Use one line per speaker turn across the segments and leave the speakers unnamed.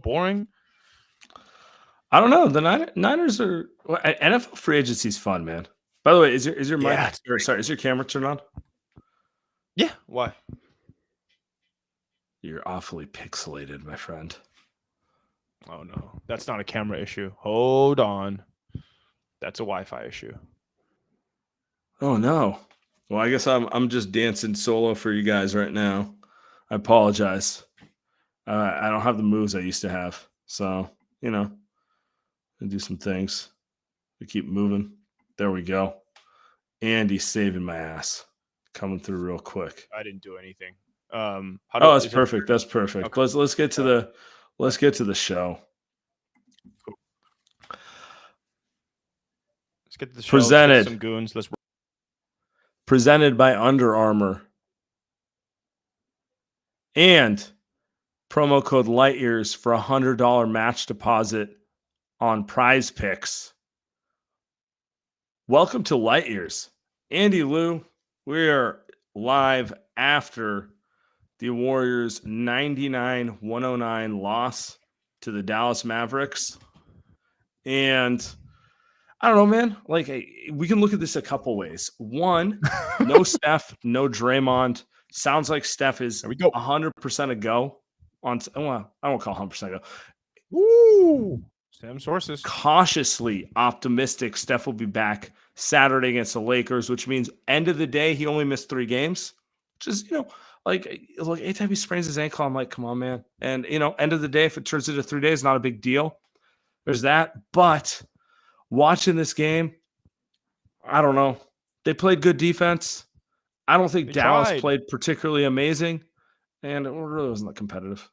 boring?
I don't know. The Niners are NFL free agency is fun, man. By the way, is your mic? Sorry, is your camera turned on?
Yeah. Why?
You're awfully pixelated, my friend.
Oh no, that's not a camera issue. Hold on, that's a Wi-Fi issue.
Oh no. Well, I guess I'm just dancing solo for you guys right now. I apologize. I don't have the moves I used to have, so I do some things. We keep moving. There we go. Andy's saving my ass. Coming through real quick.
I didn't do anything.
That's perfect. That's perfect. Okay. Let's get to the show.
Cool. Let's get to the show.
Presented.
Some goons.
Presented by Under Armour. And promo code LightYears for $100 match deposit on Prize Picks. Welcome to LightYears. Andy Lou, we are live after the Warriors 99-109 loss to the Dallas Mavericks. And I don't know, man. Like, we can look at this a couple ways. One, no Steph, no Draymond. Sounds like Steph is 100% a go. I won't call 100% a go.
Woo! Sam sources.
Cautiously optimistic Steph will be back Saturday against the Lakers, which means end of the day, he only missed 3 games. Just, like anytime he sprains his ankle, I'm like, come on, man. And, end of the day, if it turns into 3 days, not a big deal. There's that. But watching this game, I don't know. They played good defense. I don't think Dallas played particularly amazing. And it really wasn't that competitive.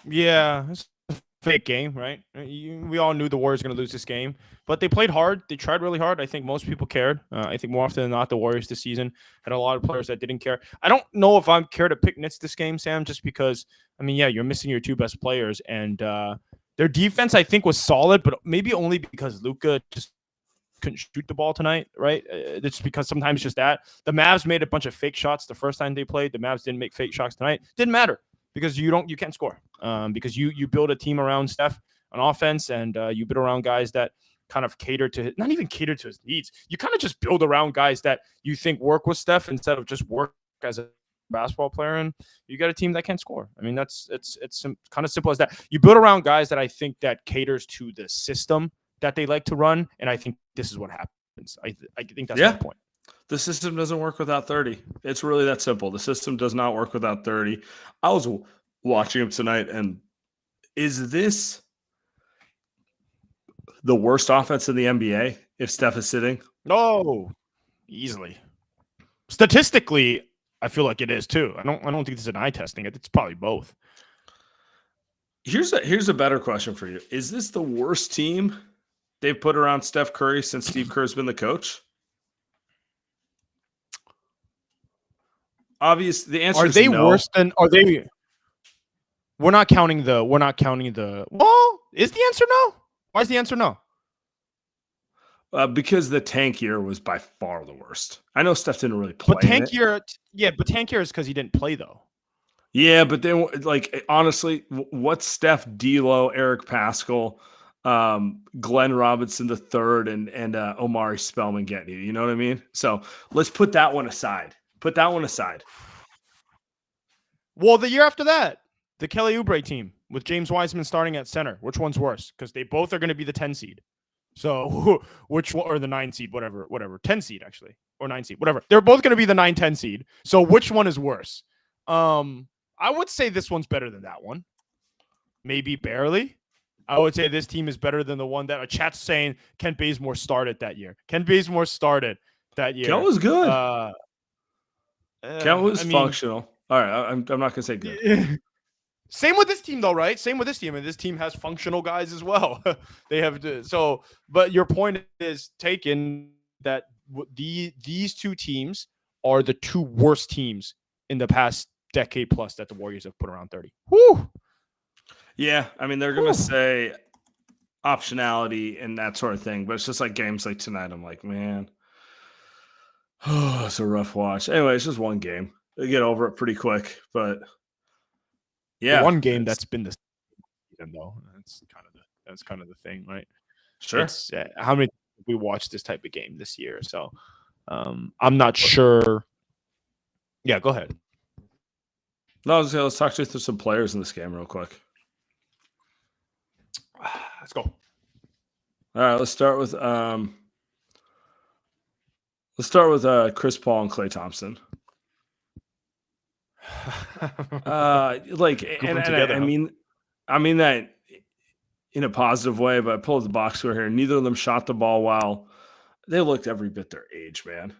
Yeah, it's a fake game, right? We all knew the Warriors were going to lose this game. But they played hard. They tried really hard. I think most people cared. I think more often than not, the Warriors this season had a lot of players that didn't care. I don't know if I'm care to pick Nets this game, Sam, just because, you're missing your 2 best players. And their defense, I think, was solid, but maybe only because Luka just couldn't shoot the ball tonight, right? It's because sometimes just that. The Mavs made a bunch of fake shots the first time they played. The Mavs didn't make fake shots tonight. Didn't matter because you can't score. Because you build a team around Steph on offense, and you build around guys that kind of not even cater to his needs. You kind of just build around guys that you think work with Steph instead of just work as a basketball player, and you got a team that can score. It's kind of simple as that. You build around guys that I think that caters to the system that they like to run, and I think this is what happens. I think that's my point.
The system doesn't work without 30. It's really that simple. The system does not work without 30. I was watching him tonight, and is this the worst offense in the NBA if Steph is sitting?
No, easily. Statistically, I feel like it is too. I don't think this is an eye testing. It's probably both.
Here's a better question for you. Is this the worst team they've put around Steph Curry since Steve Kerr's been the coach? Obvious. The answer is no.
Are they worse than? Are they? We're not counting the. Well, is the answer no? Why is the answer no?
Because the tank year was by far the worst. I know Steph didn't really play.
But tank year is because he didn't play though.
Yeah, but then honestly, what's Steph, D'Lo, Eric Paschall, Glenn Robinson III, and Omari Spellman getting you? You know what I mean? So let's put that one aside.
Well, the year after that, the Kelly Oubre team with James Wiseman starting at center. Which one's worse? Because they both are going to be the 10 seed. So which one, or the 9 seed, whatever, 10 seed actually, or 9 seed, whatever. They're both going to be the 9-10 seed. So which one is worse? I would say this one's better than that one. Maybe barely. I would say this team is better than the one that a chat's saying Kent Bazemore started that year. Kent was good.
Kent was functional. All right, I'm not going to say good.
Same with this team, though, right? Same with this team, and this team has functional guys as well. They have but your point is taken that these 2 teams are the 2 worst teams in the past decade plus that the Warriors have put around 30. Woo!
Yeah, they're going to say optionality and that sort of thing, but it's just like games like tonight. I'm like, man, it's a rough watch. Anyway, it's just one game. They get over it pretty quick, but yeah,
one game that's been the him though. That's kind of the thing, right?
Sure.
It's how many we watched this type of game this year. So I'm not sure. Yeah, go ahead.
No, let's talk through some players in this game real quick.
Let's go.
All right, let's start with Chris Paul and Klay Thompson. I mean that in a positive way, but I pulled the box score here. Neither of them shot the ball well. They looked every bit their age, man.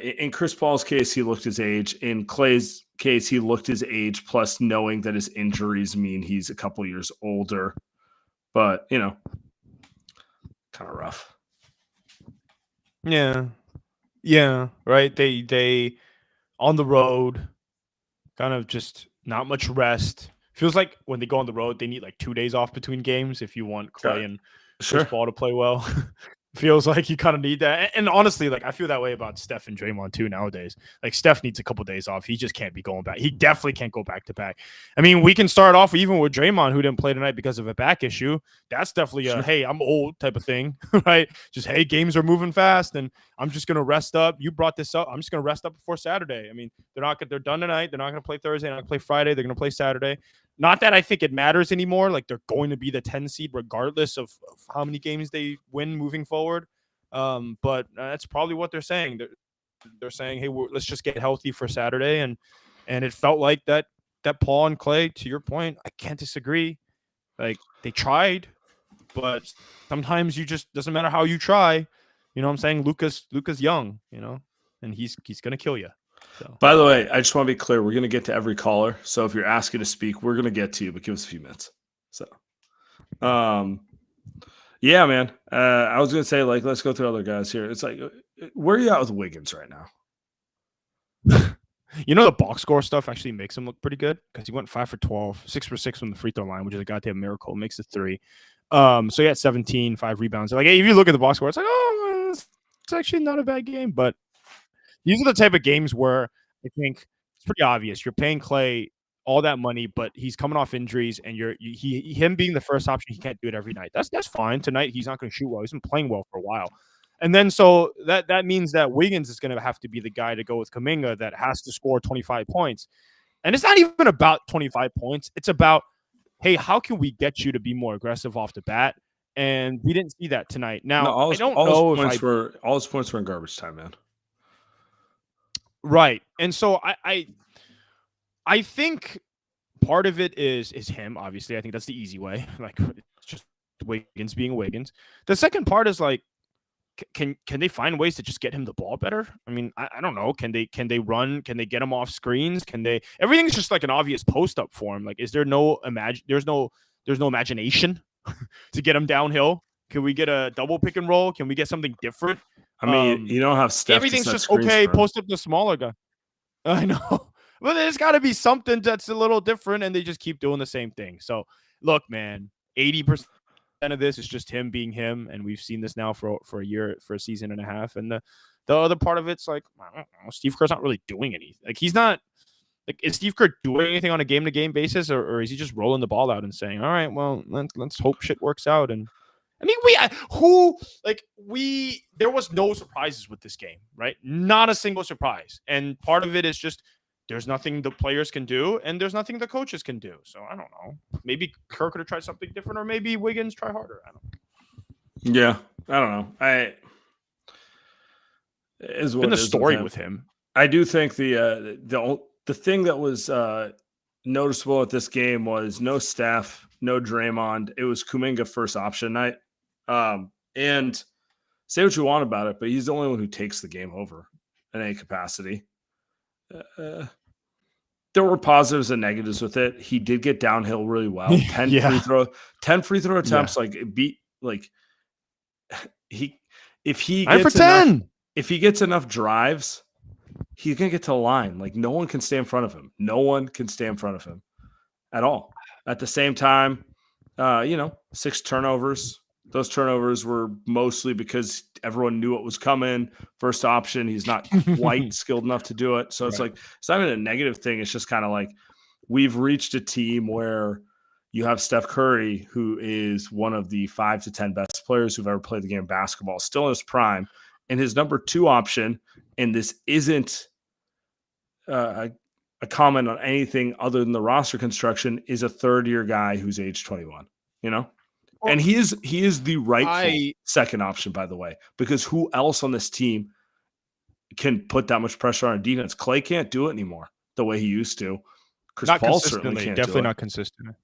In Chris Paul's case, he looked his age. In Klay's case, he looked his age, plus knowing that his injuries mean he's a couple years older. But, kind of rough.
Yeah. Yeah, right. They on the road, kind of just not much rest. Feels like when they go on the road, they need like 2 days off between games if you want Klay and Chris Paul to play well. Feels like you kind of need that. And honestly, like I feel that way about Steph and Draymond too nowadays. Like Steph needs a couple days off. He just can't be going back. He definitely can't go back to back. I mean, we can start off even with Draymond, who didn't play tonight because of a back issue. That's definitely a hey, I'm old type of thing, right? Just hey, games are moving fast, and I'm just gonna rest up. You brought this up. I'm just gonna rest up before Saturday. I mean, they're done tonight. They're not gonna play Thursday. They're not gonna play Friday. They're gonna play Saturday. Not that I think it matters anymore. Like they're going to be the 10 seed regardless of how many games they win moving forward. But that's probably what they're saying. They're saying, hey, let's just get healthy for Saturday. And it felt like that Paul and Klay, to your point, I can't disagree. Like they tried, but sometimes you just doesn't matter how you try. You know what I'm saying? Luka's young, and he's going to kill you. So.
By the way, I just want to be clear. We're going to get to every caller. So if you're asking to speak, we're going to get to you, but give us a few minutes. So, yeah, man. I was going to say, like, let's go through other guys here. It's like, where are you at with Wiggins right now?
The box score stuff actually makes him look pretty good because he went 5 for 12, 6 for 6 from the free throw line, which is a goddamn miracle. Makes it 3. So he had 17, 5 rebounds. Like, if you look at the box score, it's like, oh, it's actually not a bad game. But these are the type of games where I think it's pretty obvious. You're paying Klay all that money, but he's coming off injuries, and him being the first option, he can't do it every night. That's fine. Tonight, he's not going to shoot well. He's been playing well for a while. And then so that means that Wiggins is going to have to be the guy to go with Kuminga that has to score 25 points. And it's not even about 25 points. It's about, hey, how can we get you to be more aggressive off the bat? And we didn't see that tonight. Now, all his points
were in garbage time, man.
Right. And so I think part of it is him, obviously. I think that's the easy way. Like, it's just Wiggins being Wiggins. The second part is like, can they find ways to just get him the ball better? I mean, I don't know. Can they run? Can they get him off screens? Everything's just like an obvious post up for him. Like, is there there's no imagination to get him downhill? Can we get a double pick and roll? Can we get something different?
I mean, you don't have Steph.
Everything's just okay. Post up the smaller guy. I know. But there's got to be something that's a little different, and they just keep doing the same thing. So, look, man, 80% of this is just him being him, and we've seen this now for a year, for a season and a half. And the other part of it's like, I don't know, Steve Kerr's not really doing anything. Like, he's not – like, is Steve Kerr doing anything on a game-to-game basis, or is he just rolling the ball out and saying, all right, well, let's hope shit works out? And I mean, there was no surprises with this game, right? Not a single surprise. And part of it is just there's nothing the players can do, and there's nothing the coaches can do. So I don't know. Maybe Kerr could have tried something different, or maybe Wiggins try harder. I don't know.
Yeah, I don't know.
It's been the story with him.
I do think the thing that was noticeable at this game was no Steph, no Draymond. It was Kuminga first option night. And say what you want about it, but he's the only one who takes the game over in any capacity. There were positives and negatives with it. He did get downhill really well. 10 free throw attempts. If he gets enough drives, he's gonna get to the line. Like, no one can stay in front of him. No one can stay in front of him at all. At the same time, 6 turnovers. Those turnovers were mostly because everyone knew what was coming. First option, he's not quite skilled enough to do it. So it's like, it's not even a negative thing. It's just kind of like, we've reached a team where, You have Steph Curry, who is one of the 5 to 10 best players who've ever played the game of basketball, still in his prime. And his number 2 option, and this isn't a comment on anything other than the roster construction, is a third-year guy who's age 21, you know?
Well,
And he is the rightful
I
second option, by the way, because who else on this team can put that much pressure on defense? Clay can't do it anymore the way he used to. Chris
not
Paul certainly
consistently,
can't
definitely
do it.
not consistent.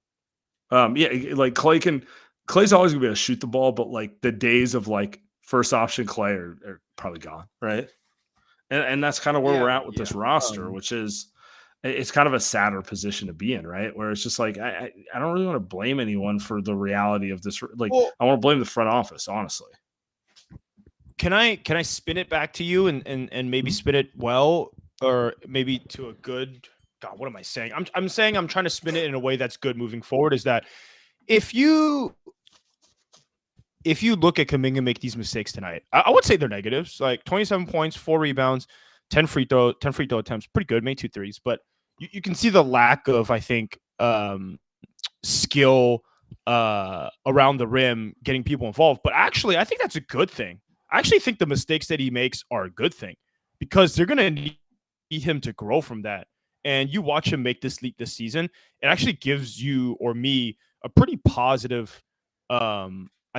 Yeah, like Clay's always gonna be able to shoot the ball, but like the days of like first option Clay are probably gone, right? And that's kind of where we're at with this roster, which is it's kind of a sadder position to be in, right? Where it's just like I don't really want to blame anyone for the reality of this. Like
Well,
I want to blame the front office, honestly.
can I spin it back to you and maybe spin it well, or maybe to a good God, what am I saying? I'm saying I'm trying to spin it in a way that's good moving forward. Is that if you look at Kuminga make these mistakes tonight, I would say they're negatives. Like 27 points, 4 rebounds, 10 free throw attempts, pretty good, made 2 threes, but you can see the lack of, I think, skill around the rim, getting people involved. But actually, I think that's a good thing. I actually think the mistakes that he makes are a good thing because they're going to need him to grow from that. And you watch him make this leap this season, it actually gives you or me a pretty positive, I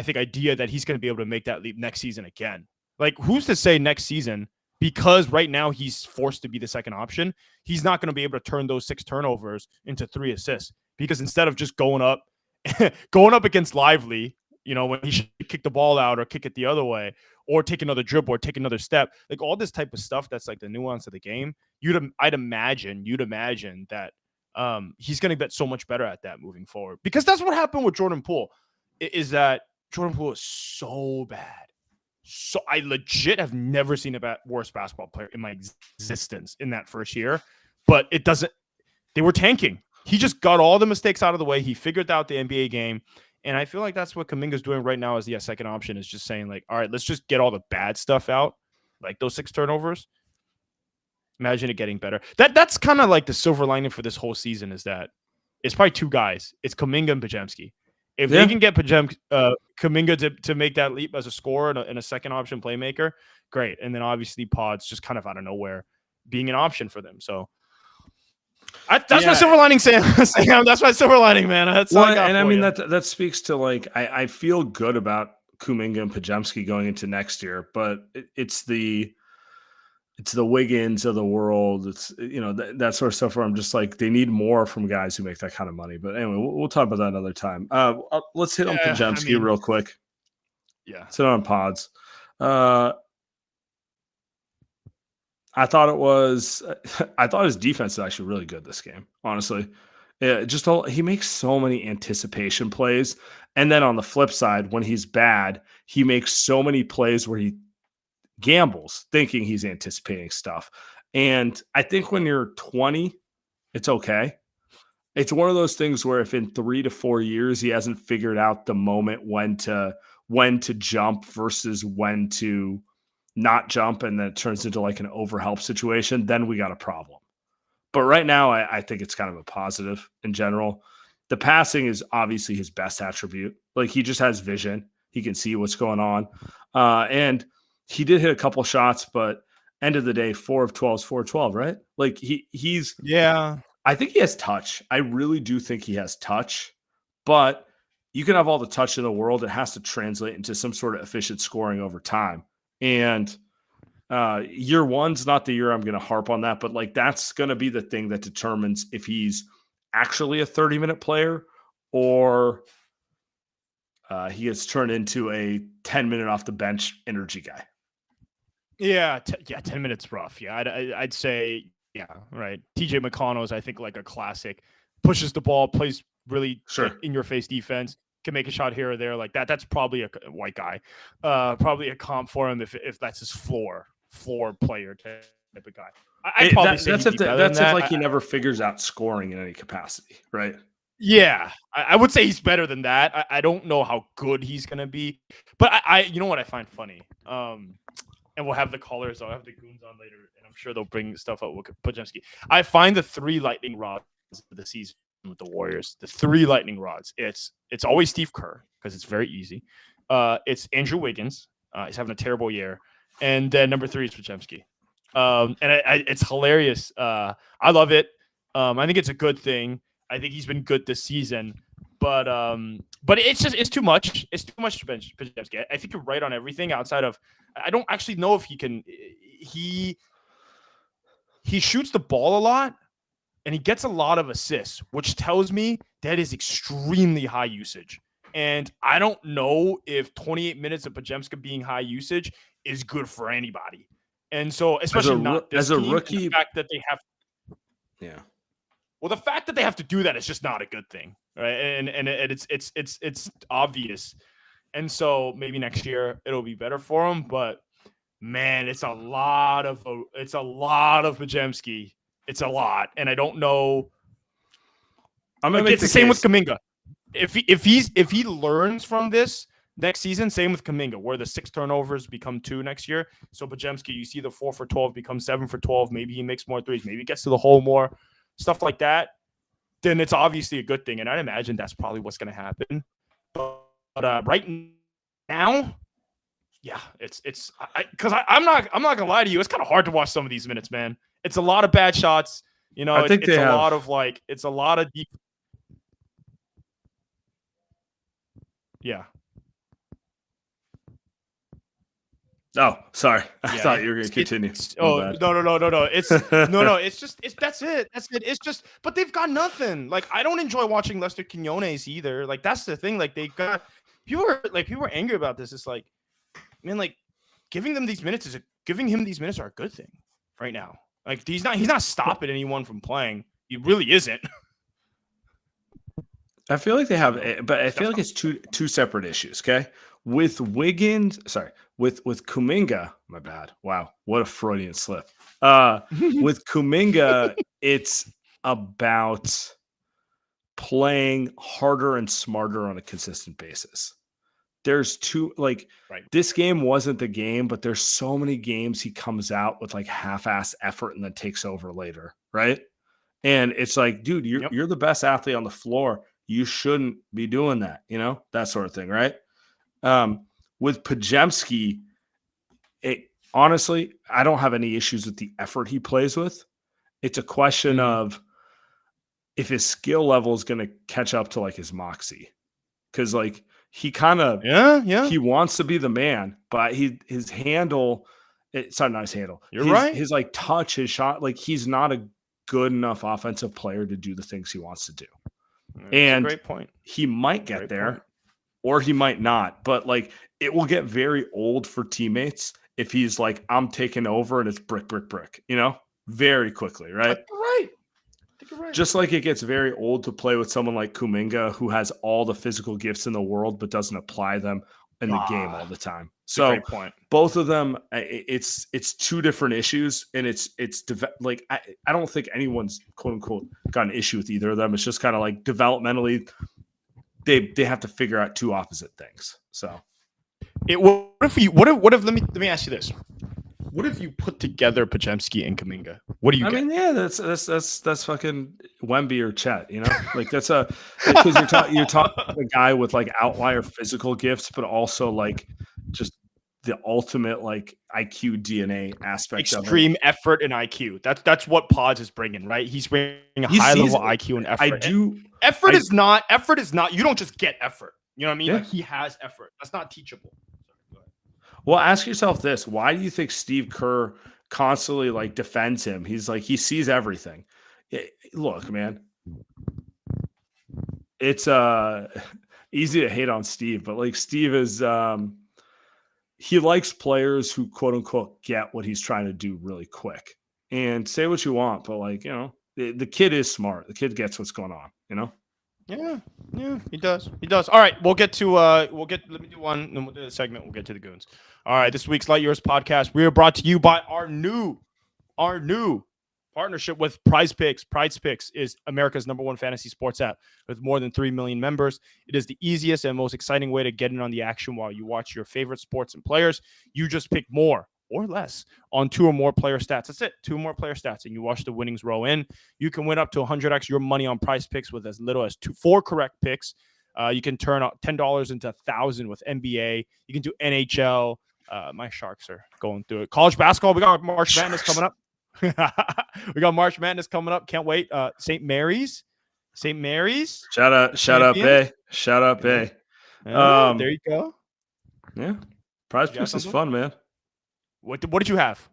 think, idea that he's going to be able to make that leap next season again. Like, who's to say next season, because right now he's forced to be the second option, he's not going to be able to turn those 6 turnovers into 3 assists, because instead of just going up against Lively, when he should kick the ball out or kick it the other way or take another dribble or take another step, like all this type of stuff that's like the nuance of the game, you'd imagine that he's going to get so much better at that moving forward, because that's what happened with Jordan Poole, is that Jordan Poole is so bad. So I legit have never seen a worse basketball player in my existence in that first year, but they were tanking. He just got all the mistakes out of the way. He figured out the NBA game. And I feel like that's what Kuminga's doing right now as the second option, is just saying like, all right, let's just get all the bad stuff out, like those 6 turnovers. Imagine it getting better. That's kind of like the silver lining for this whole season, is that it's probably 2 guys. It's Kuminga and Podziemski. If they can get Kuminga to make that leap as a scorer and a second option playmaker, great. And then obviously Pod's just kind of out of nowhere being an option for them. So that's my silver lining, Sam. That's my silver lining, man. That's all I got.
And I mean, that speaks to like I feel good about Kuminga and Podziemski going into next year, but it's the Wiggins of the world. It's that sort of stuff where I'm just like, they need more from guys who make that kind of money. But anyway, we'll talk about that another time. Let's hit on Podziemski real quick.
Yeah,
sit on Pods. I thought his defense is actually really good this game, honestly. Yeah, he makes so many anticipation plays. And then on the flip side, when he's bad, he makes so many plays where he gambles thinking he's anticipating stuff. And I think when you're 20, it's okay. It's one of those things where if in 3 to 4 years he hasn't figured out the moment when to jump versus when to not jump, and then it turns into like an overhelp situation, then we got a problem. But right now, I think it's kind of a positive in general. The passing is obviously his best attribute. Like, he just has vision. He can see what's going on. And he did hit a couple shots, but end of the day, 4 of 12 is 4 of 12, right? Like, he's I think he has touch. I really do think he has touch. But you can have all the touch in the world. It has to translate into some sort of efficient scoring over time. And year one's not the year I'm going to harp on that, but like that's going to be the thing that determines if he's actually a 30-minute player or he gets turned into a 10-minute off the bench energy guy.
Yeah, 10 minutes rough. Yeah, I'd say, yeah, right. TJ McConnell is, I think, like a classic. Pushes the ball, plays really in-your-face defense, can make a shot here or there like that. That's probably a white guy. Probably a comp for him if that's his floor player type of guy. I'd probably say
that's if like he never figures out scoring in any capacity, right?
Yeah, I would say he's better than that. I don't know how good he's gonna be, but I you know what I find funny. And we'll have the callers. I'll have the goons on later, and I'm sure they'll bring stuff up with Podziemski. I find the 3 lightning rods of the season with the Warriors, the 3 lightning rods. It's always Steve Kerr because it's very easy. It's Andrew Wiggins. He's having a terrible year. And then number 3 is Podziemski. It's hilarious. I love it. I think it's a good thing. I think he's been good this season. But it's too much. It's too much to bench Podziemski. I think you're right on everything outside of I don't actually know if he can he shoots the ball a lot and he gets a lot of assists, which tells me that is extremely high usage. And I don't know if 28 minutes of Podziemski being high usage is good for anybody. And so, especially not this
as a
team,
rookie,
the fact that they have,
yeah.
Well, the fact that they have to do that is just not a good thing, right? And it's obvious. And so maybe next year it'll be better for them. But man, it's a lot of Podziemski. It's a lot, and I don't know. It's the same with Kuminga. If he learns from this next season, same with Kuminga, where the 6 turnovers become 2 next year. So Podziemski, you see the 4 for 12 becomes 7 for 12. Maybe he makes more threes. Maybe he gets to the hole more, stuff like that. Then it's obviously a good thing, and I'd imagine that's probably what's going to happen. But right now, yeah, it's because I'm not gonna lie to you. It's kind of hard to watch some of these minutes, man. It's a lot of bad shots. You know, it's a lot of deep. Yeah.
Oh, sorry. I thought you were going to continue.
No. It's that's it. It's just, but they've got nothing. Like, I don't enjoy watching Lester Quinones either. Like, that's the thing. Like, they've got people are angry about this. It's like, man, like giving him these minutes are a good thing right now. Like, he's not stopping anyone from playing. He really isn't.
I feel like they have, but I feel like it's two separate issues. Okay, with Kuminga, my bad. Wow, what a Freudian slip. With Kuminga, it's about playing harder and smarter on a consistent basis. There's this game wasn't the game, but there's so many games he comes out with like half-ass effort and then takes over later, right? And it's like, dude, you're the best athlete on the floor. You shouldn't be doing that, that sort of thing, right? With Podziemski, honestly, I don't have any issues with the effort he plays with. It's a question of if his skill level is going to catch up to like his moxie, because like he kind of he wants to be the man, but his handle, it's not his handle.
You're right.
His like touch, his shot, like he's not a good enough offensive player to do the things he wants to do.
That's
and
a great point.
He might get there or he might not, but like it will get very old for teammates if he's like, I'm taking over and it's brick, very quickly, right?
Right.
Just like it gets very old to play with someone like Kuminga who has all the physical gifts in the world but doesn't apply them in the game all the time. So
great point.
Both of them, it's two different issues, and I don't think anyone's quote unquote got an issue with either of them. It's just kind of like developmentally, they have to figure out two opposite things. So
what if let me ask you this. What if you put together Podziemski and Kuminga? What do you get?
I mean, yeah, that's fucking Wemby or Chet, Like that's because you're talking a guy with like outlier physical gifts, but also like just the ultimate like IQ DNA aspect
extreme
of it.
Effort and IQ. That's what Pods is bringing, right? He's bringing a high level IQ and effort. Effort is not. You don't just get effort. You know what I mean?
Yeah.
Like he has effort. That's not teachable.
Well, ask yourself this: why do you think Steve Kerr constantly like defends him? He's like he sees everything. Look, man, it's easy to hate on Steve, but like Steve is he likes players who quote unquote get what he's trying to do really quick. And say what you want, but like the kid is smart. The kid gets what's going on.
Yeah, he does. All right, let me do one, then we'll do the segment. We'll get to the goons. All right, this week's Light Years podcast, we are brought to you by our new partnership with Prize Picks. Prize Picks is America's #1 fantasy sports app with more than 3 million members. It is the easiest and most exciting way to get in on the action while you watch your favorite sports and players. You just pick more or less on 2 or more player stats. That's it. 2 or more player stats, and you watch the winnings roll in. You can win up to 100x your money on Prize Picks with as little as 4 correct picks. You can turn $10 into 1,000 with NBA. You can do NHL. My Sharks are going through it. College basketball, we got March Madness coming up. We got March Madness coming up. Can't wait. St. Mary's.
Shout out, Bay. Shout out, Bay.
There you go.
Yeah, Prize Picks is fun, man.
What did you have?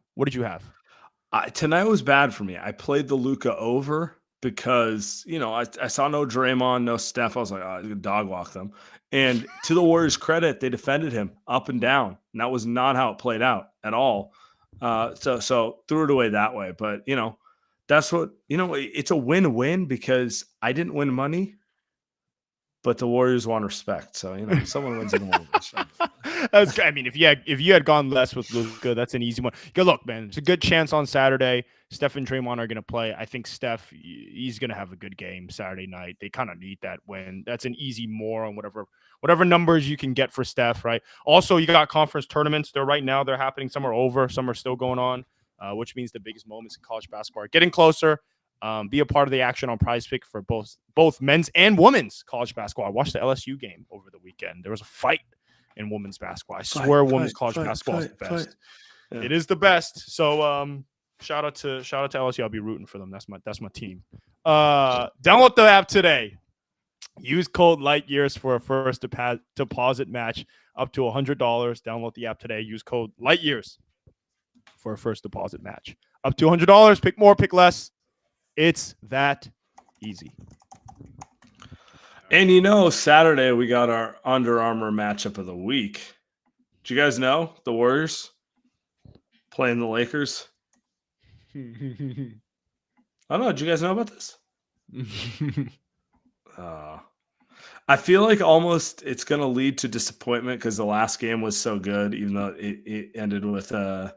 Tonight was bad for me. I played the Luka over because, I saw no Draymond, no Steph. I was like, I could dog walk them. And to the Warriors' credit, they defended him up and down. And that was not how it played out at all. So threw it away that way. But, that's what, it's a win-win because I didn't win money, but the Warriors want respect. So, someone wins and one respect.
If you had gone less with Luka, that's an easy one. Good luck, man. It's a good chance on Saturday. Steph and Draymond are going to play. I think Steph, he's going to have a good game Saturday night. They kind of need that win. That's an easy more on whatever numbers you can get for Steph, right? Also, you got conference tournaments. They're happening. Some are over. Some are still going on, which means the biggest moments in college basketball are getting closer. Be a part of the action on Prize Pick for both men's and women's college basketball. I watched the LSU game over the weekend. There was a fight in women's basketball. I swear women's college basketball is the best. Yeah. It is the best. So shout out to LSU. I'll be rooting for them. That's my team. Download the app today. Use code LIGHTYEARS for a first deposit match up to $100. Download the app today. Use code LIGHTYEARS for a first deposit match up to $100. Pick more, pick less. It's that easy.
And Saturday we got our Under Armour matchup of the week. Did you guys know the Warriors playing the Lakers? I don't know. Did you guys know about this? I feel like almost it's going to lead to disappointment because the last game was so good, even though it ended with kind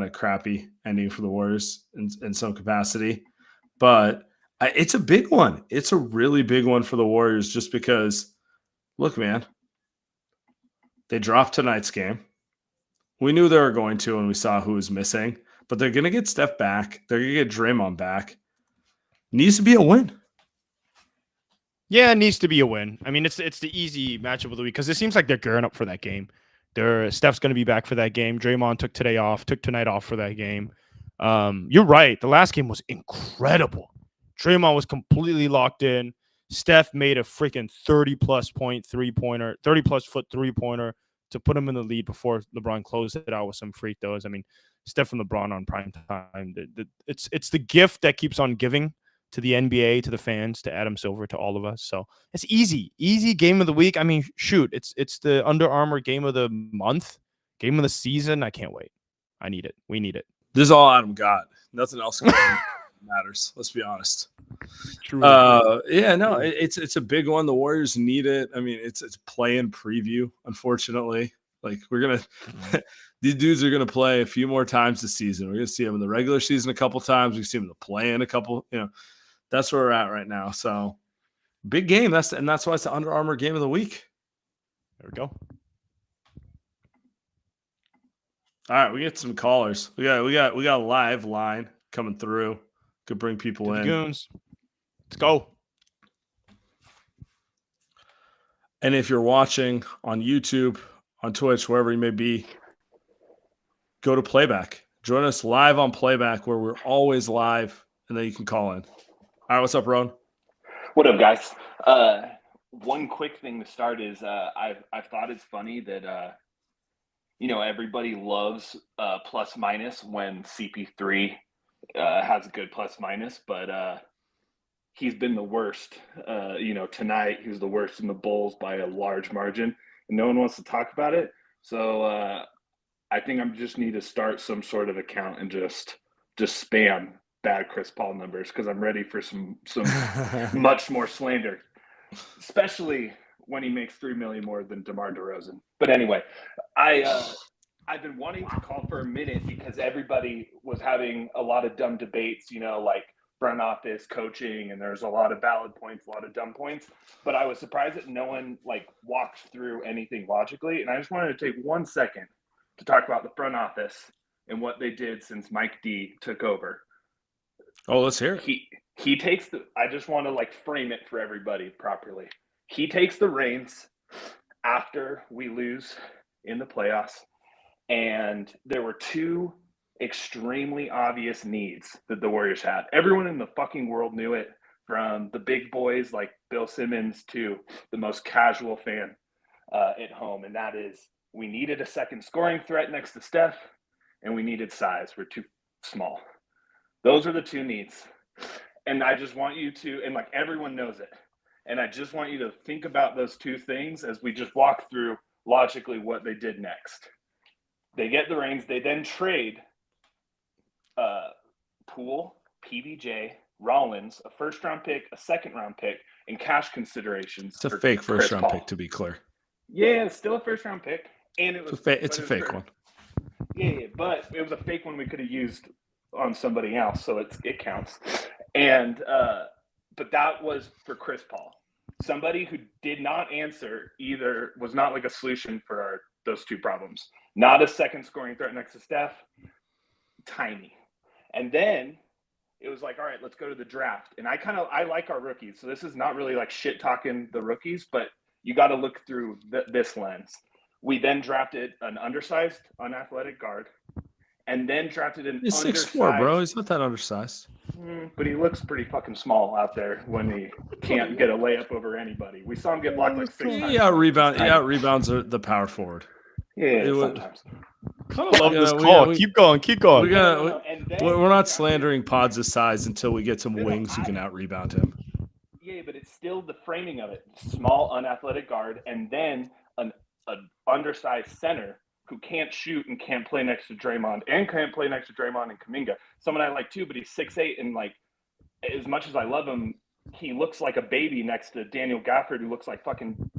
of crappy ending for the Warriors in some capacity. But it's a big one. It's a really big one for the Warriors just because, look, man, they dropped tonight's game. We knew they were going to when we saw who was missing, but they're going to get Steph back. They're going to get Draymond back. Needs to be a win.
Yeah, it needs to be a win. I mean, it's the easy matchup of the week because it seems like they're gearing up for that game. Steph's going to be back for that game. Draymond took tonight off for that game. You're right. The last game was incredible. Draymond was completely locked in. Steph made a freaking 30-plus point three-pointer, 30-plus foot three-pointer to put him in the lead before LeBron closed it out with some free throws. I mean, Steph and LeBron on prime time. It's the gift that keeps on giving to the NBA, to the fans, to Adam Silver, to all of us. So it's easy game of the week. I mean, shoot, it's the Under Armour game of the month, game of the season. I can't wait. I need it. We need it.
This is all Adam got. Nothing else matters. Let's be honest.
True.
It's a big one. The Warriors need it. I mean, it's play-in preview. Unfortunately, like these dudes are gonna play a few more times this season. We're gonna see them in the regular season a couple times. We see them in the play-in a couple. That's where we're at right now. So big game. That's why it's the Under Armour game of the week.
There we go.
All right, we get some callers. We got a live line coming through. Could bring people in.
Goons. Let's go.
And if you're watching on YouTube, on Twitch, wherever you may be, go to Playback. Join us live on Playback, where we're always live, and then you can call in. All right, what's up, Ron?
What up, guys? One quick thing to start is I've thought it's funny that everybody loves plus minus when CP3 has a good plus minus, but he's been the worst. Tonight he was the worst in the Bulls by a large margin, and no one wants to talk about it. So I think I just need to start some sort of account and just spam bad Chris Paul numbers because I'm ready for some much more slander, especially when he makes $3 million more than DeMar DeRozan. But anyway, I've been wanting to call for a minute because everybody was having a lot of dumb debates, like front office coaching, and there's a lot of valid points, a lot of dumb points. But I was surprised that no one walks through anything logically. And I just wanted to take 1 second to talk about the front office and what they did since Mike D took over.
Oh, let's hear it.
He takes I just want to like frame it for everybody properly. He takes the reins after we lose in the playoffs, and there were two extremely obvious needs that the Warriors had. Everyone in the fucking world knew it, from the big boys like Bill Simmons to the most casual fan at home, and that is we needed a second scoring threat next to Steph, and we needed size. We're too small. Those are the two needs. And I just want you to, and like everyone knows it, and I just want you to think about those two things as we just walk through logically what they did next. They get the reins. They then trade Poole, PBJ, Rollins, a first-round pick, a second-round pick, and cash considerations.
It's a fake first-round pick, to be clear.
Yeah, it's still a first-round pick, and
it's a fake one.
Yeah, but it was a fake one we could have used on somebody else, so it counts. And but that was for Chris Paul, somebody who did not answer either, was not like a solution for those two problems. Not a second scoring threat next to Steph, tiny. And then it was like, all right, let's go to the draft. And I like our rookies, so this is not really like shit talking the rookies, but you got to look through this lens. We then drafted an undersized, unathletic guard, and then drafted an
He's
undersized.
6'4", bro. He's not that undersized.
But he looks pretty fucking small out there when he can't get a layup over anybody. We saw him get blocked like 6 times.
Yeah, rebounds are the power forward.
Yeah, sometimes.
Kind of love this call. Keep going.
We're not slandering Pods' size until we get some wings who can out-rebound him.
Yeah, but it's still the framing of it. Small, unathletic guard, and then an undersized center who can't shoot and can't play next to Draymond and can't play next to Draymond and Kuminga. Someone I like too, but he's 6'8", and like, as much as I love him, he looks like a baby next to Daniel Gafford, who looks like fucking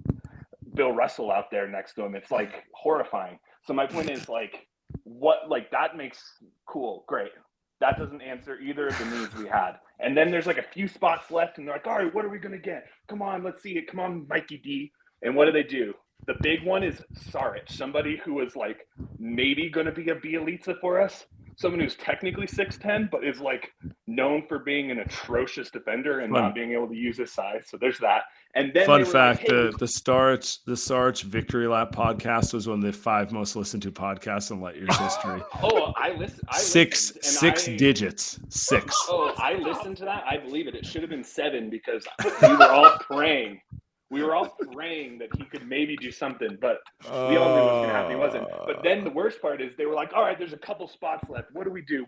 Bill Russell out there next to him. It's like horrifying. So my point is like, what, like that makes cool, great. That doesn't answer either of the needs we had. And then there's like a few spots left, and they're like, all right, what are we going to get? Come on, let's see it. Come on, Mikey D. And what do? The big one is Saric, somebody who is like maybe going to be a Bielitsa for us. Someone who's technically 6'10", but is like known for being an atrocious defender and not being able to use his size. So there's that. And then
fun fact:
like, hey,
the Saric Victory Lap podcast was one of the 5 most listened to podcasts in Light Years history.
Oh, I listened.
Six digits. 6.
Oh, I listened to that. I believe it. It should have been 7 because we were all praying. We were all praying that he could maybe do something, but we all knew what was going to happen. He wasn't. But then the worst part is they were like, all right, there's a couple spots left. What do we do?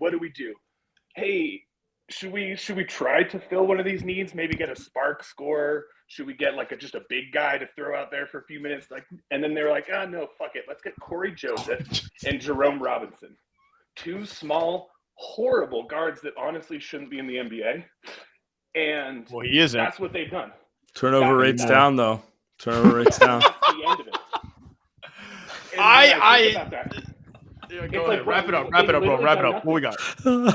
Hey, should we try to fill one of these needs? Maybe get a spark scorer? Should we get like just a big guy to throw out there for a few minutes? And then they were like, no, fuck it. Let's get Corey Joseph and Jerome Robinson. 2 small, horrible guards that honestly shouldn't be in the NBA. And
he isn't.
That's what they've done.
Turnover rates down, though. Turnover rates down.
That's the end of it.
Go ahead. Wrap it up, bro. Wrap it up. What we got?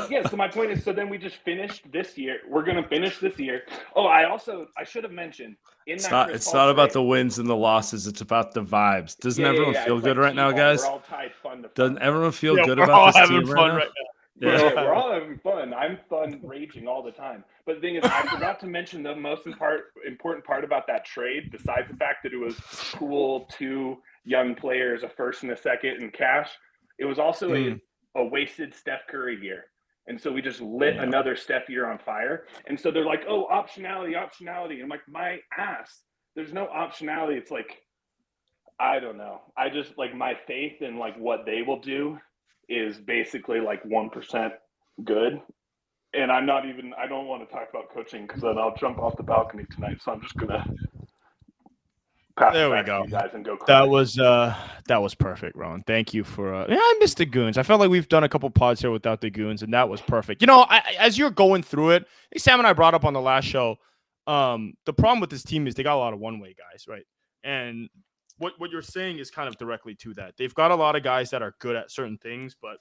Yeah, so my point is, so then we just finished this year. We're going to finish this year. Oh, I should have mentioned.
It's not about the wins and the losses. It's about the vibes. Doesn't everyone feel good right now, guys?
We're all tied fun to fun.
Doesn't everyone feel good about this team right now?
Yeah, we're all having fun. I'm fun raging all the time. But the thing is, I forgot to mention the most important part about that trade, besides the fact that it was cool, 2 young players, a first and a second, and cash. It was also a wasted Steph Curry year. And so we just lit another Steph year on fire. And so they're like, oh, optionality. I'm like, my ass. There's no optionality. It's like, I don't know. I just like my faith in like what they will do is basically like 1% good. And I don't want to talk about coaching because then I'll jump off the balcony tonight. So I'm just going to pass it back to you guys and go crazy.
That was perfect, Ron. Thank you for I missed the goons. I felt like we've done a couple pods here without the goons, and that was perfect. You know, as you're going through it, Sam and I brought up on the last show, the problem with this team is they got a lot of one-way guys, right? And what you're saying is kind of directly to that. They've got a lot of guys that are good at certain things, but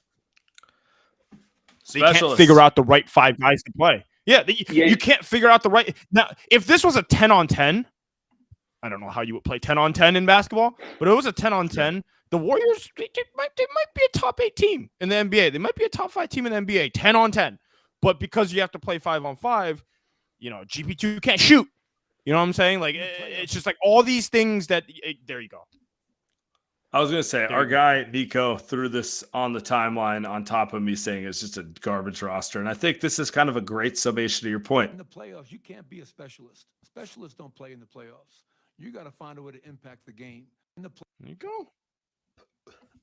they can't figure out the right 5 guys to play. Yeah, you can't figure out the right. Now, if this was a 10-on-10, I don't know how you would play 10-on-10 in basketball, but it was a 10-on-10. The Warriors, they might be a top 8 team in the NBA. They might be a top 5 team in the NBA, 10-on-10. But because you have to play 5-on-5, GP2 can't shoot. You know what I'm saying? Like, it's just like all these things that there you go.
I was going to say, our guy Nico threw this on the timeline on top of me saying it's just a garbage roster. And I think this is kind of a great summation to your point.
In the playoffs, you can't be a specialist. Specialists don't play in the playoffs. You got to find a way to impact the game.
There you go.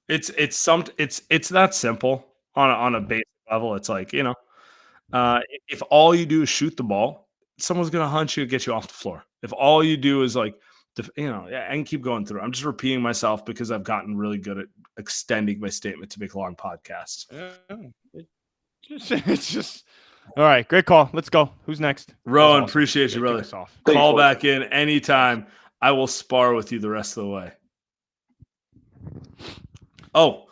It's that simple on a basic level. It's like, if all you do is shoot the ball, someone's going to hunt you and get you off the floor. If all you do is like, and keep going through. I'm just repeating myself because I've gotten really good at extending my statement to make long podcasts.
Yeah. It's just all right. Great call. Let's go. Who's next?
Rowan, appreciate you, brother. Call
Thanks,
back in anytime. I will spar with you the rest of the way. Oh,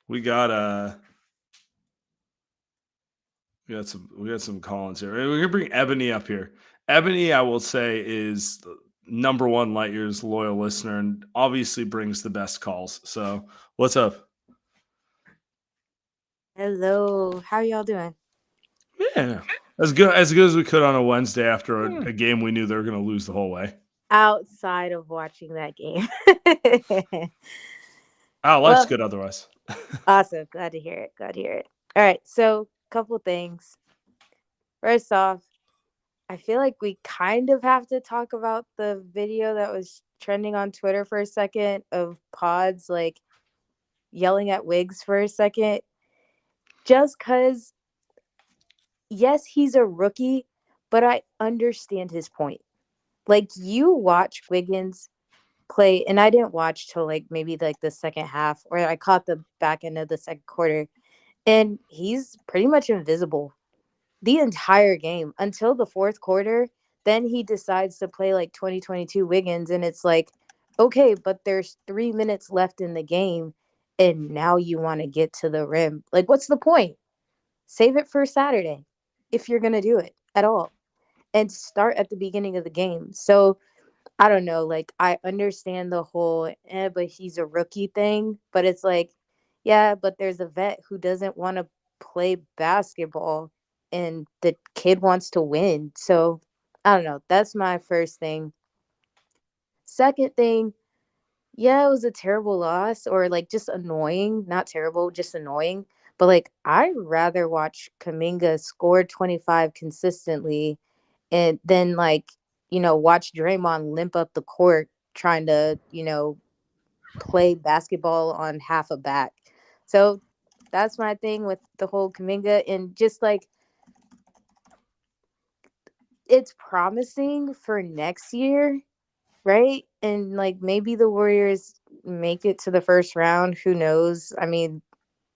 we got some call-ins here. We're gonna bring Ebony up here. Ebony, I will say, is number one Light Years loyal listener and obviously brings the best calls. So what's up?
Hello. How y'all doing?
Yeah. As good as we could on a Wednesday after a game we knew they were going to lose the whole way.
Outside of watching that game.
Life's good otherwise.
Awesome. Glad to hear it. All right. So a couple things. First off, I feel like we kind of have to talk about the video that was trending on Twitter for a second of Pods like yelling at Wiggs for a second. Just because, yes, he's a rookie, but I understand his point. Like, you watch Wiggins play, and I didn't watch till like maybe like the second half, or I caught the back end of the second quarter, and he's pretty much invisible the entire game until the fourth quarter. Then he decides to play like 2022 Wiggins, and it's like, okay, but there's 3 minutes left in the game, and now you want to get to the rim. Like, what's the point? Save it for Saturday if you're going to do it at all, and start at the beginning of the game. So I don't know, like, I understand the whole but he's a rookie thing, but it's like, yeah, but there's a vet who doesn't want to play basketball and the kid wants to win. So I don't know. That's my first thing. Second thing, yeah, it was a terrible loss, or like just annoying. Not terrible, just annoying. But like, I'd rather watch Kuminga score 25 consistently and then like, watch Draymond limp up the court trying to, play basketball on half a back. So that's my thing with the whole Kuminga, and just like, it's promising for next year, right? And like, maybe the Warriors make it to the first round. Who knows? I mean,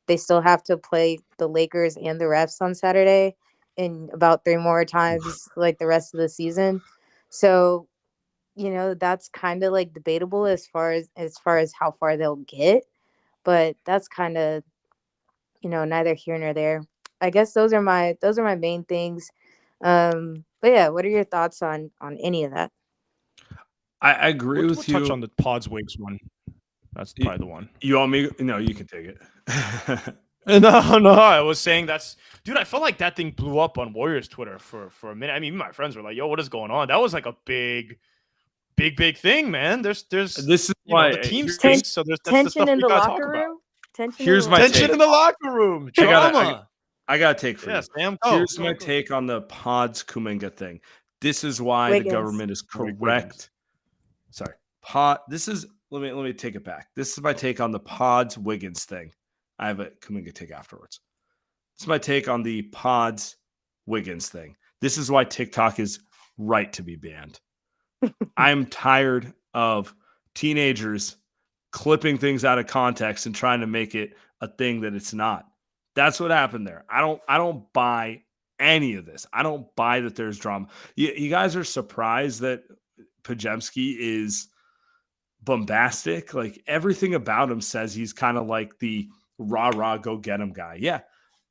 they still have to play the Lakers and the refs on Saturday and about 3 more times like the rest of the season. So, that's kind of like debatable as far as how far they'll get, but that's kind of, neither here nor there. I guess those are my main things. But yeah, what are your thoughts on any of that?
I agree
We'll
with you.
touch on the Pods Wiggs one. That's probably the one.
You want me? No, you can take it.
No, I was saying dude, I felt like that thing blew up on Warriors Twitter for a minute. I mean, my friends were like, yo, what is going on? That was like a big thing, man. There's
this is why
the team stinks, so there's
tension in the locker room. Tension
in the locker room. Drama.
I got to take for this.
Sam.
Here's my take on the Pods Kuminga thing. This is why
Wiggins.
The government is correct. Sorry. Let me take it back. This is my take on the Pods Wiggins thing. I have a Kuminga take afterwards. This is my take on the Pods Wiggins thing. This is why TikTok is right to be banned. I'm tired of teenagers clipping things out of context and trying to make it a thing that it's not. That's what happened there. I don't buy any of this. I don't buy that there's drama. You guys are surprised that Podziemski is bombastic. Like, everything about him says he's kind of like the rah, go get him guy. Yeah,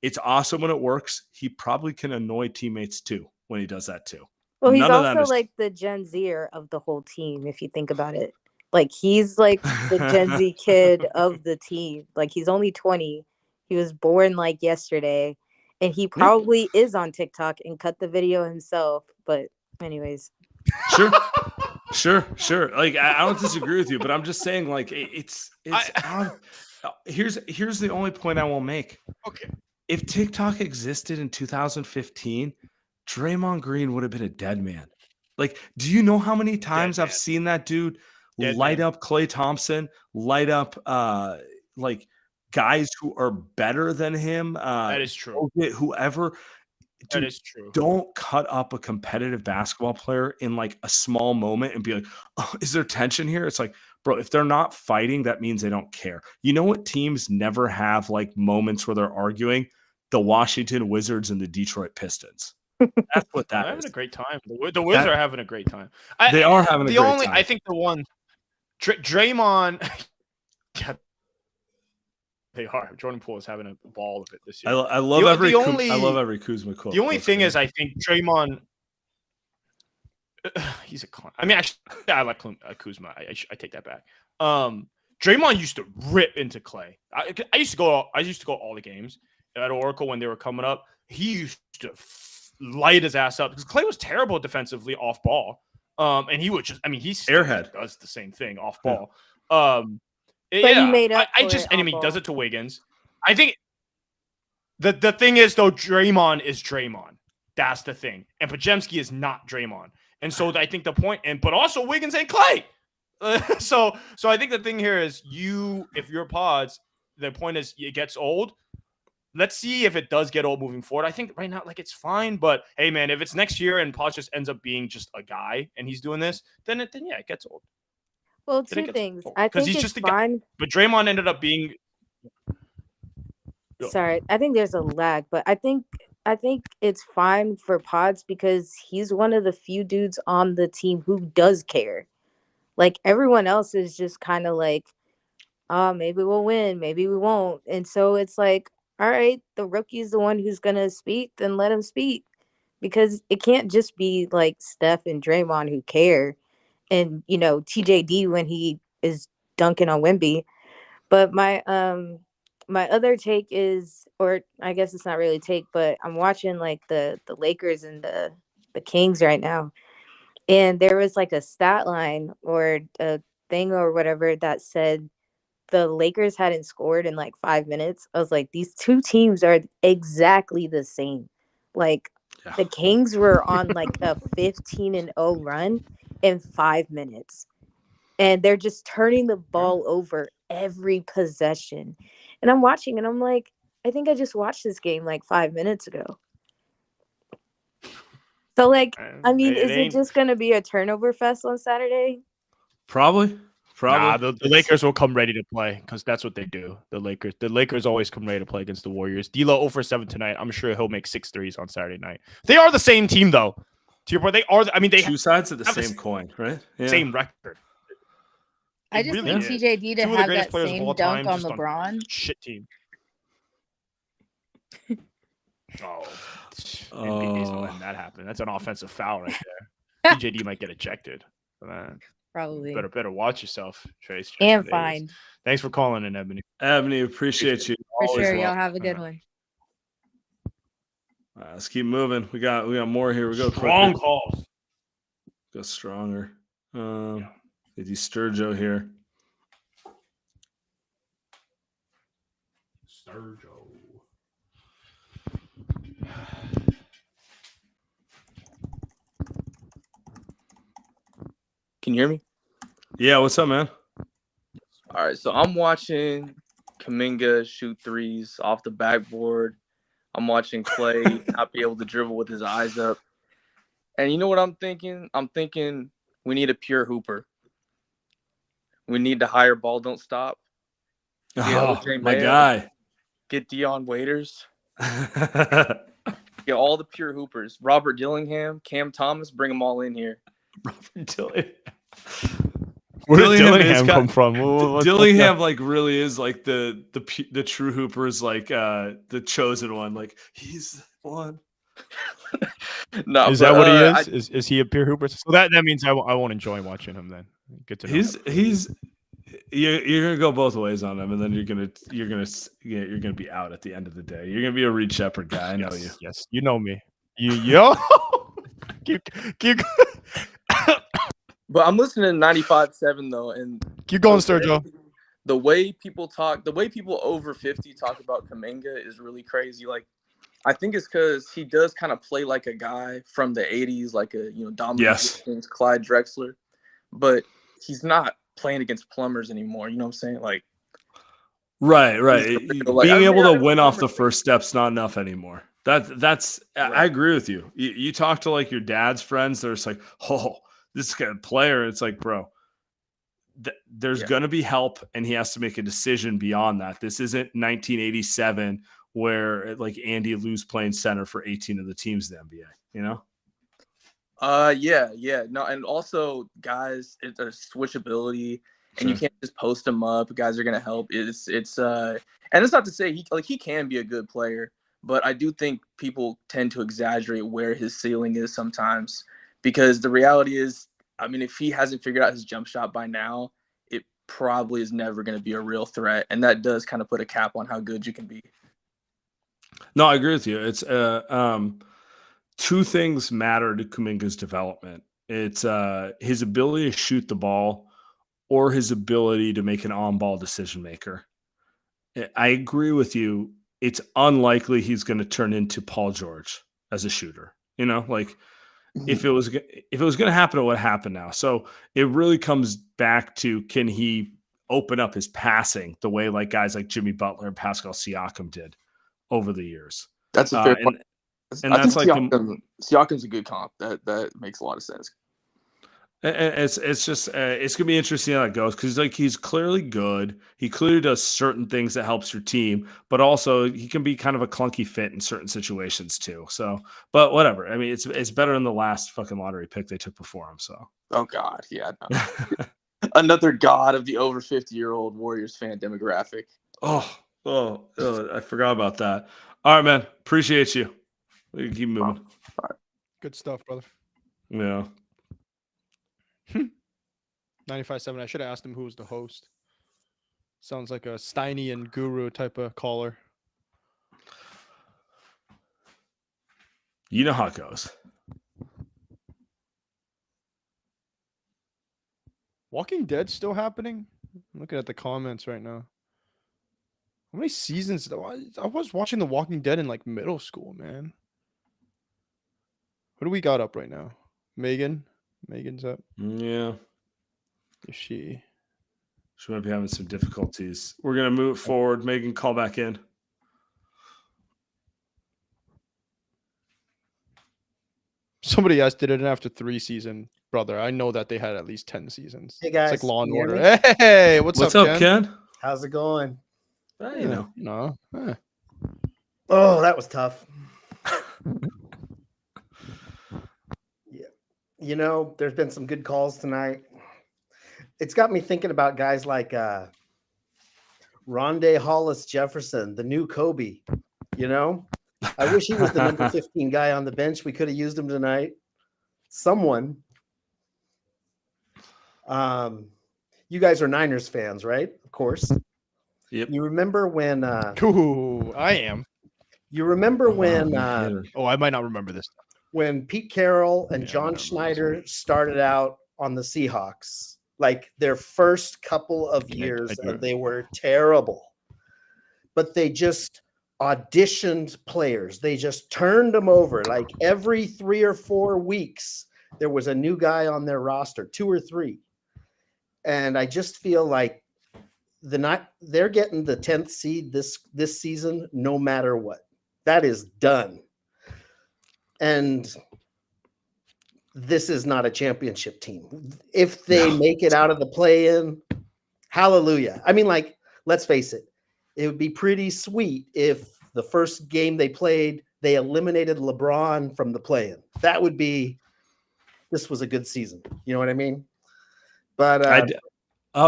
it's awesome when it works. He probably can annoy teammates too when he does that too.
Well, he's
None of that
also
is
like the Gen Zer of the whole team, if you think about it. Like he's like the Gen Z kid of the team. Like he's only 20. He was born like yesterday. And he probably is on TikTok and cut the video himself. But anyways.
Sure. Like I don't disagree with you, but I'm just saying, like it's here's the only point I will make.
Okay.
If TikTok existed in 2015, Draymond Green would have been a dead man. Like, do you know how many times I've seen that dude light up Klay Thompson, light up like guys who are better than him?
That is true.
Whoever. Dude,
that is true.
Don't cut up a competitive basketball player in like a small moment and be like, oh, is there tension here? It's like, bro, if they're not fighting, that means they don't care. You know what teams never have like moments where they're arguing? The Washington Wizards and the Detroit Pistons. That's what that
They're
is.
having a great time. The Wizards are having a great time.
They are having a great time.
I think the one Draymond they are. Jordan Poole is having a ball of it this year.
I love every Kuzma quote.
The only thing is, I think Draymond, he's a clown. I mean, actually, I like Kuzma. I take that back. Draymond used to rip into Klay. I used to go all the games at Oracle when they were coming up. He used to light his ass up because Klay was terrible defensively off ball. And he would just, I mean, he's
airhead
does the same thing off ball.
But he made up
he does it to Wiggins. I think the thing is, though, Draymond is Draymond. That's the thing. And Podziemski is not Draymond. And so I think the point, but also Wiggins and Klay. So I think the thing here is if you're Pods, the point is it gets old. Let's see if it does get old moving forward. I think right now, like, it's fine. But hey, man, if it's next year and Pods just ends up being just a guy and he's doing this, then it gets old.
Well, two things. I think he's just fine.
But Draymond ended up being.
Sorry, I think there's a lag, but I think it's fine for Pods because he's one of the few dudes on the team who does care. Like everyone else is just kind of like, oh, maybe we'll win, maybe we won't. And so it's like, all right, the rookie's the one who's gonna speak, then let him speak. Because it can't just be like Steph and Draymond who care. And TJD when he is dunking on Wemby. But my other take is, or I guess it's not really a take, but I'm watching like the Lakers and the Kings right now, and there was like a stat line or a thing or whatever that said the Lakers hadn't scored in like 5 minutes. I was like, these two teams are exactly the same. Like the Kings were on like a 15-0 run in 5 minutes. And they're just turning the ball over every possession. And I'm watching and I'm like, I think I just watched this game like 5 minutes ago. So like, I mean, is it just going to be a turnover fest on Saturday?
Probably.
Nah, the Lakers will come ready to play because that's what they do. The Lakers always come ready to play against the Warriors. D'Lo 0 for 7 tonight. I'm sure he'll make 6 threes on Saturday night. They are the same team, though. To your point, they are. I mean, they
two sides of the same coin, right? Yeah.
Same record.
I just need TJD to have that same dunk on LeBron.
Shit team. NBA's not letting that happen. That's an offensive foul right there. TJD might get ejected.
Probably.
Better watch yourself, Trace.
And fined.
Thanks for calling in, Ebony.
Ebony, appreciate you.
For sure, y'all have a good one.
Let's keep moving. We got more here. We go
strong calls.
Go stronger. Did you Sturgio here?
Sturgio.
Can you hear me?
Yeah, what's up, man?
All right, so I'm watching Kuminga shoot threes off the backboard. I'm watching Klay not be able to dribble with his eyes up. And you know what I'm thinking? I'm thinking we need a pure hooper. We need to hire Ball Don't Stop.
My guy.
Get Dion Waiters. Get all the pure hoopers. Robert Dillingham, Cam Thomas, bring them all in here.
Robert Dillingham.
Where did Dillingham come from?
Dillingham like really is like the true hooper is like the chosen one. Like he's the one.
No,
is that what he is? Is he a pure hooper? So that means I won't enjoy watching him then. Good to know.
You're gonna go both ways on him, and then you're gonna be out at the end of the day. You're gonna be a Reed Shepherd guy. I know you.
Yes, you know me. Yo, keep.
But I'm listening to 95.7 though, and
keep going, Sergio.
The way people over 50 talk about Kuminga is really crazy. Like, I think it's because he does kind of play like a guy from the 80s, like a Dominic Dixon's Clyde Drexler, but he's not playing against plumbers anymore. You know what I'm saying? Like,
right. Being able to win off the first step's not enough anymore. That's right. I agree with you. You talk to like your dad's friends, they're just like, oh, this kind of player. It's like, bro, there's gonna be help, and he has to make a decision beyond that. This isn't 1987 where like Andy Lou's playing center for 18 of the teams in the NBA. You know?
Yeah. No, and also guys, it's a switchability, and you can't just post them up. Guys are gonna help. And it's not to say he can be a good player, but I do think people tend to exaggerate where his ceiling is sometimes, because the reality is, I mean, if he hasn't figured out his jump shot by now, it probably is never going to be a real threat, and that does kind of put a cap on how good you can be.
No, I agree with you. It's two things matter to Kuminga's development. It's his ability to shoot the ball or his ability to make an on-ball decision maker. I agree with you. It's unlikely he's going to turn into Paul George as a shooter. If it was going to happen, it would happen now. So it really comes back to, can he open up his passing the way like guys like Jimmy Butler and Pascal Siakam did over the years?
That's a fair point.
And that's like
Siakam's a good comp. That makes a lot of sense.
It's just it's gonna be interesting how that goes, because he's clearly good. He clearly does certain things that helps your team, but also he can be kind of a clunky fit in certain situations too. So, but whatever. I mean, it's better than the last fucking lottery pick they took before him. So.
Oh God, yeah. No. Another god of the over 50-year-old Warriors fan demographic.
Oh, I forgot about that. All right, man. Appreciate you. We can keep moving.
All right.
Good stuff, brother.
Yeah.
95.7. I should have asked him who was the host. Sounds like a Steiny and Guru type of caller.
You know how it goes.
Walking Dead still happening? I'm looking at the comments right now. How many seasons? I was watching The Walking Dead in like middle school, man. What do we got up right now? Megan's up.
Yeah.
Is she?
She might be having some difficulties. We're going to move forward. Megan, call back in.
Somebody else did it after 3 seasons, brother. I know that they had at least 10 seasons.
Hey, guys.
It's like Law and Order. Hey, what's up, Ken?
How's it going?
No.
Oh, that was tough. Yeah. There's been some good calls tonight. It's got me thinking about guys like Rondé Hollis Jefferson, the new Kobe. I wish he was the number 15 guy on the bench. We could have used him tonight. Someone. You guys are Niners fans, right? Of course.
Yep.
You remember when?
I am.
You remember when?
I might not remember this.
When Pete Carroll and John Schneider started out on the Seahawks, like their first couple of years, they were terrible. But they just auditioned players. They just turned them over. Like every 3 or 4 weeks, there was a new guy on their roster, 2 or 3. And I just feel like they're getting the 10th seed this season, no matter what. That is done. And this is not a championship team. If they make it out of the play-in, hallelujah. I mean, like, let's face it. It would be pretty sweet if the first game they played, they eliminated LeBron from the play-in. That would be, this was a good season. You know what I mean? But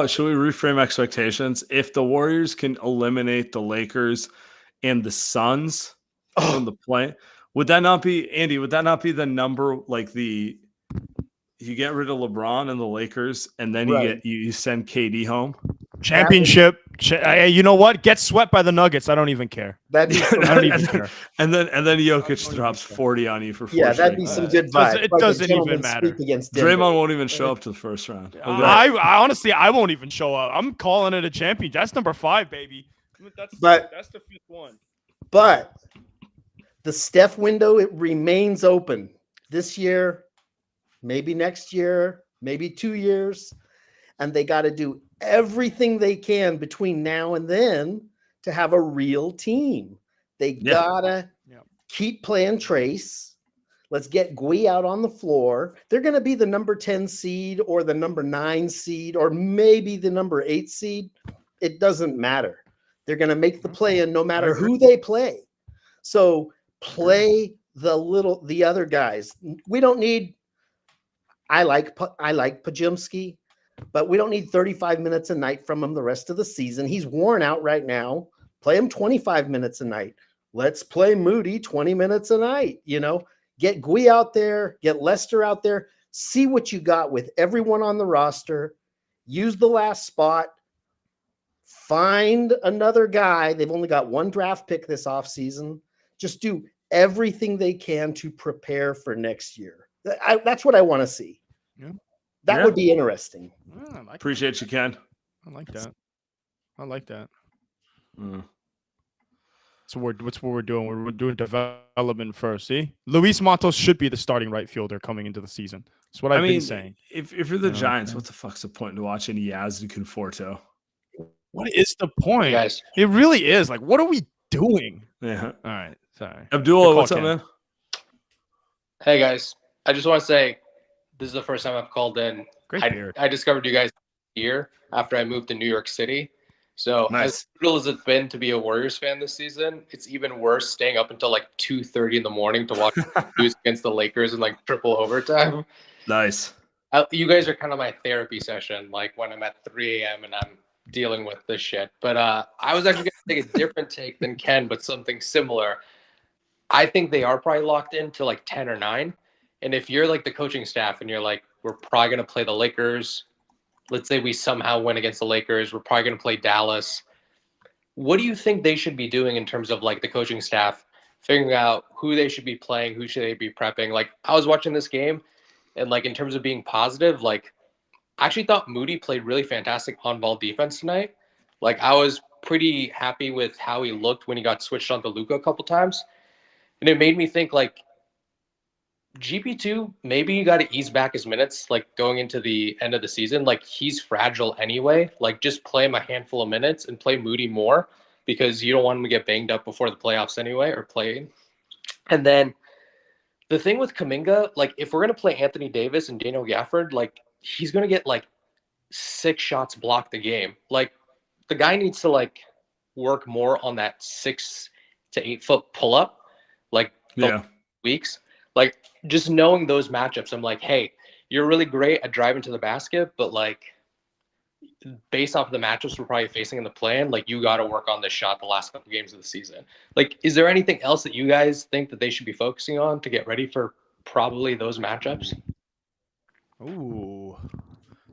should we reframe expectations? If the Warriors can eliminate the Lakers and the Suns from the play, Would that not be, Andy, would that not be the number, like you get rid of LeBron and the Lakers, and then you send KD home?
Championship. You know what? Get swept by the Nuggets. I don't even care. I don't even care.
And then Jokic drops 40 on you for 4
that'd be some good vibes.
It doesn't even matter.
Draymond won't even show up to the first round.
I honestly, I won't even show up. I'm calling it a champion. That's number 5, baby. That's the 5th one.
But the Steph window, it remains open this year, maybe next year, maybe 2 years. And they got to do everything they can between now and then to have a real team. They gotta keep playing Trace. Let's get Gui out on the floor. They're going to be the number 10 seed or the number 9 seed or maybe the number 8 seed. It doesn't matter. They're going to make the play-in no matter who they play. So play the other guys. We don't need. I like Podziemski. But we don't need 35 minutes a night from him the rest of the season. He's worn out right now. Play him 25 minutes a night. Let's play Moody 20 minutes a night. Get Gui out there, get Lester out there. See what you got with everyone on the roster. Use the last spot. Find another guy. They've only got 1 draft pick this offseason. Just do everything they can to prepare for next year. That's what I want to see.
Yeah.
That would be interesting.
Appreciate you, Ken.
I like that. So that's what we're doing. We're doing development first. See, Luis Matos should be the starting right fielder coming into the season. That's what I've been saying.
If you're the Giants, what the fuck's the point in watching Yaz and Conforto?
What is the point,
guys?
It really is. Like, what are we doing?
Yeah.
All right. Sorry.
Abdullah, what's up, man?
Hey guys, I just want to say this is the first time I've called in. I discovered you guys here after I moved to New York City. So as brutal as it's been to be a Warriors fan this season, it's even worse staying up until like 2:30 in the morning to watch news against the Lakers in like triple overtime.
Nice.
You guys are kind of my therapy session, like when I'm at 3 a.m. and I'm dealing with this shit. But I was actually going to take a different take than Ken, but something similar. I think they are probably locked into like 10 or 9. And if you're like the coaching staff and you're like, we're probably going to play the Lakers. Let's say we somehow win against the Lakers. We're probably going to play Dallas. What do you think they should be doing in terms of like the coaching staff, figuring out who they should be playing, who should they be prepping? Like I was watching this game and like in terms of being positive, like I actually thought Moody played really fantastic on-ball defense tonight. Like I was pretty happy with how he looked when he got switched on to Luka a couple times. And it made me think like, GP2, maybe you got to ease back his minutes, like going into the end of the season. Like he's fragile anyway. Like just play him a handful of minutes and play Moody more because you don't want him to get banged up before the playoffs anyway or playing. And then the thing with Kuminga, like if we're going to play Anthony Davis and Daniel Gafford, like he's going to get like 6 shots blocked a game. Like the guy needs to like work more on that 6 to 8 foot pull up, like weeks. Like just knowing those matchups, I'm like, hey, you're really great at driving to the basket, but like based off of the matchups we're probably facing in the plan, like you got to work on this shot the last couple games of the season. Like, is there anything else that you guys think that they should be focusing on to get ready for probably those matchups?
Ooh.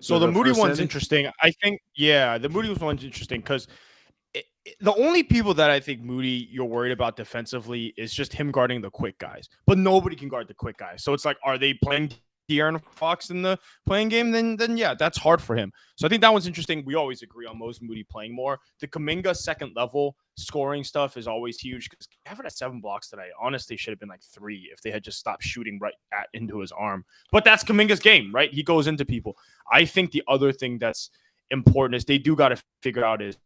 So the Moody one's interesting. I think, the Moody one's interesting because the only people that I think Moody you're worried about defensively is just him guarding the quick guys, but nobody can guard the quick guys. So it's like, are they playing De'Aaron Fox in the playing game? Then yeah, that's hard for him. So I think that one's interesting. We always agree on most Moody playing more. The Kuminga second level scoring stuff is always huge because Gafford had 7 blocks today. Honestly, should have been like 3 if they had just stopped shooting into his arm. But that's Kuminga's game, right? He goes into people. I think the other thing that's important is they do got to figure out is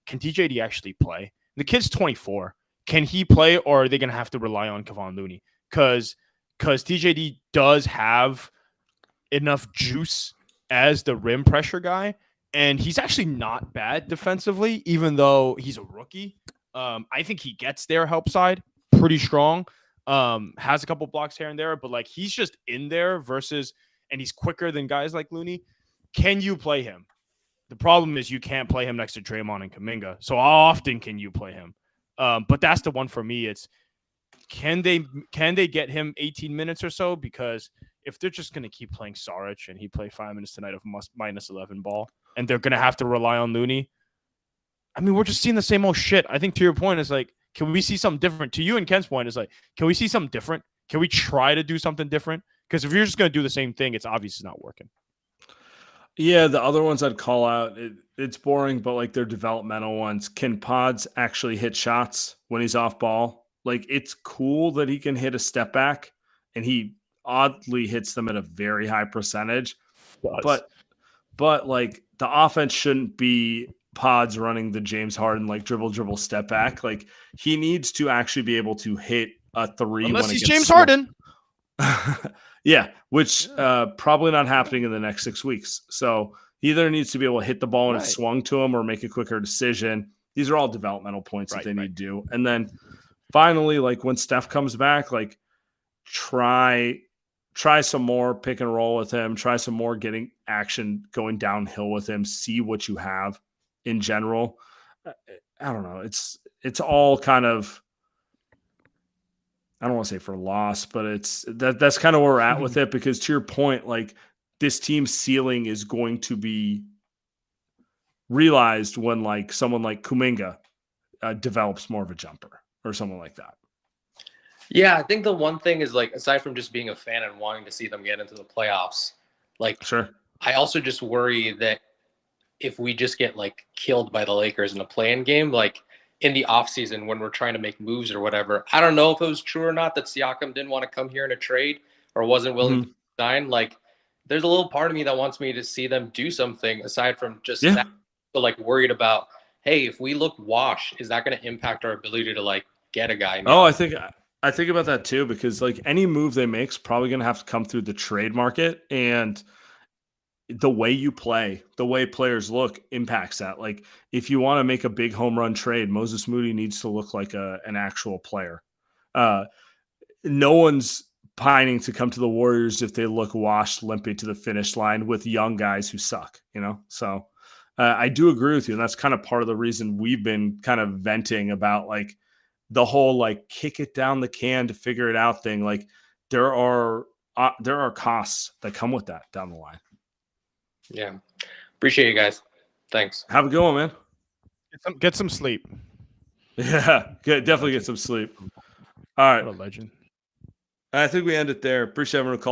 can TJD actually play? The kid's 24. Can he play, or are they going to have to rely on Kevon Looney? Because TJD does have enough juice as the rim pressure guy, and he's actually not bad defensively, even though he's a rookie. I think he gets their help side pretty strong. Has a couple blocks here and there, but like he's just in there and he's quicker than guys like Looney. Can you play him? The problem is you can't play him next to Draymond and Kuminga. So how often can you play him? But that's the one for me. It's can they get him 18 minutes or so? Because if they're just going to keep playing Saric and he play 5 minutes tonight of minus 11 ball, and they're going to have to rely on Looney, I mean, we're just seeing the same old shit. I think to your point is like, can we see something different? To you and Ken's point is like, can we see something different? Can we try to do something different? Because if you're just going to do the same thing, it's obviously not working.
Yeah, the other ones I'd call out, it's boring, but like they're developmental ones. Can Pods actually hit shots when he's off ball? Like, it's cool that he can hit a step back, and he oddly hits them at a very high percentage. But like the offense shouldn't be Pods running the James Harden like dribble step back. Like, he needs to actually be able to hit a three
unless he's James Harden.
Yeah, which probably not happening in the next 6 weeks. So he either needs to be able to hit the ball when it's swung to him or make a quicker decision. These are all developmental points that they need to do. And then finally, like when Steph comes back, like try some more pick and roll with him, try some more getting action going downhill with him, see what you have in general. I don't know. It's all kind of, I don't want to say for loss, but that's kind of where we're at with it, because to your point, like this team's ceiling is going to be realized when like someone like Kuminga develops more of a jumper or someone like that.
Yeah, I think the one thing is like, aside from just being a fan and wanting to see them get into the playoffs, like
sure,
I also just worry that if we just get like killed by the Lakers in a play-in game, like in the offseason when we're trying to make moves or whatever. I don't know if it was true or not that Siakam didn't want to come here in a trade or wasn't willing to sign. Like, there's a little part of me that wants me to see them do something aside from just that. So like worried about, hey, if we look wash, is that going to impact our ability to like get a guy?
Oh, I think about that too, because like any move they make is probably going to have to come through the trade market, and the way you play, the way players look impacts that. Like if you want to make a big home run trade, Moses Moody needs to look like an actual player. No one's pining to come to the Warriors if they look washed, limping to the finish line with young guys who suck, you know? So I do agree with you. And that's kind of part of the reason we've been kind of venting about like the whole, like kick it down the can to figure it out thing. Like there are costs that come with that down the line.
Yeah. Appreciate you guys. Thanks.
Have a good one, man.
Get some sleep.
Yeah, definitely get some sleep. All right.
What a legend.
I think we end it there. Appreciate everyone calling.